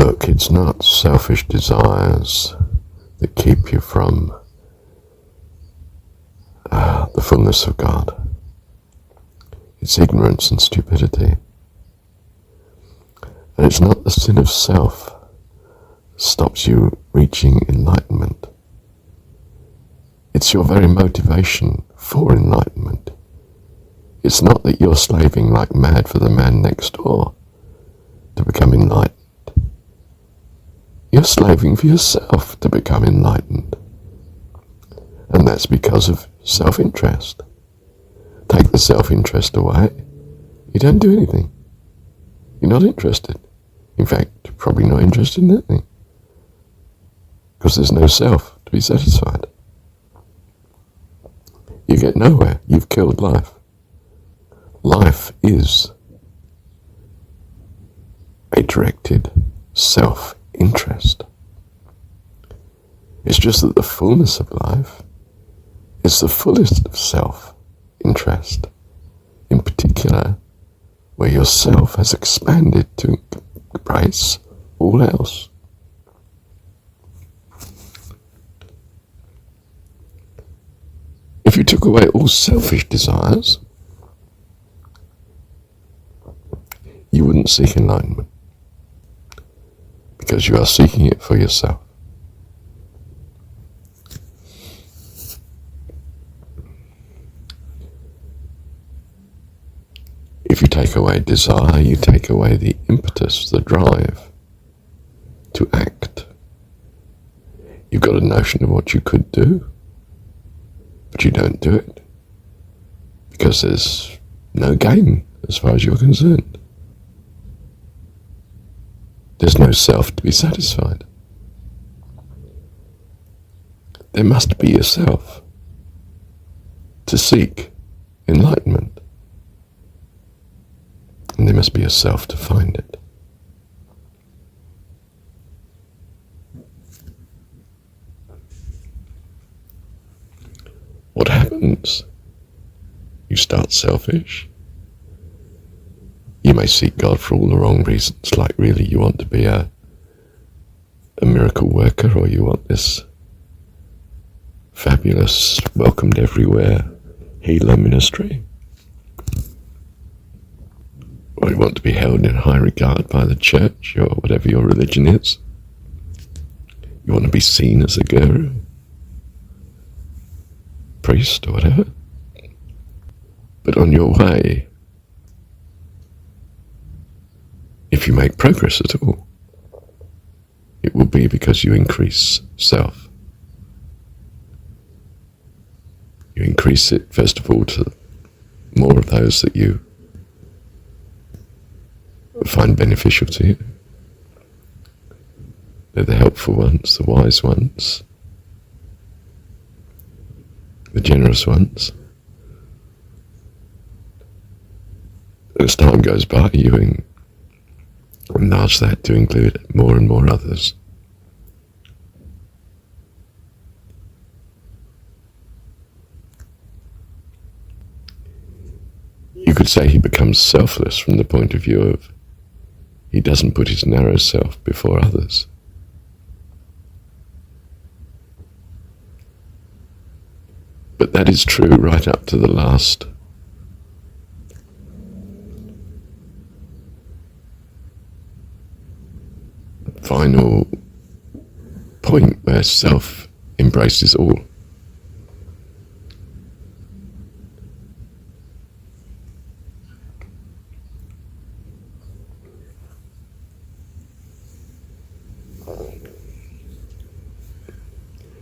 Look, it's not selfish desires that keep you from the fullness of God. It's ignorance and stupidity. And it's not the sin of self that stops you reaching enlightenment. It's your very motivation for enlightenment. It's not that you're slaving like mad for the man next door to become enlightened. You're slaving for yourself to become enlightened. And that's because of self-interest. Take the self-interest away, you don't do anything. You're not interested. In fact, you're probably not interested in anything. Because there's no self to be satisfied. You get nowhere. You've killed life. Life is a directed self-interest. It's just that the fullness of life is the fullest of self-interest. In particular, where yourself has expanded to embrace all else. If you took away all selfish desires, you wouldn't seek enlightenment, because you are seeking it for yourself. If you take away desire, you take away the impetus, the drive to act. You've got a notion of what you could do, but you don't do it because there's no gain as far as you're concerned. There's no self to be satisfied. There must be a self to seek enlightenment. And there must be a self to find it. What happens? You start selfish. You may seek God for all the wrong reasons, like really you want to be a miracle worker, or you want this fabulous, welcomed everywhere healer ministry. Or you want to be held in high regard by the church, or whatever your religion is. You want to be seen as a guru, priest, or whatever. But on your way, if you make progress at all, it will be because you increase self. You increase it, first of all, to more of those that you find beneficial to you. They're the helpful ones, the wise ones, the generous ones. As time goes by, you enlarge that to include more and more others. You could say he becomes selfless from the point of view of he doesn't put his narrow self before others. But that is true right up to the last final point where self embraces all.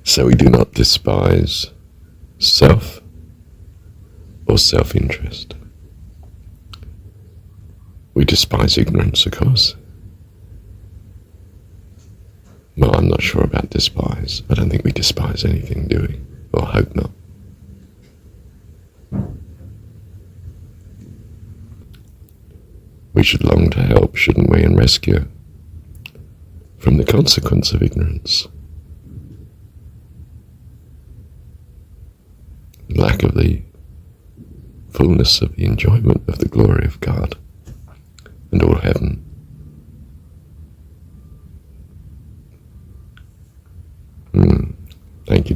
So we do not despise self or self-interest. We despise ignorance, of course. Well, I'm not sure about despise. I don't think we despise anything, do we? Or hope not. We should long to help, shouldn't we, and rescue from the consequence of ignorance. Lack of the fullness of the enjoyment of the glory of God and all heaven. Thank you,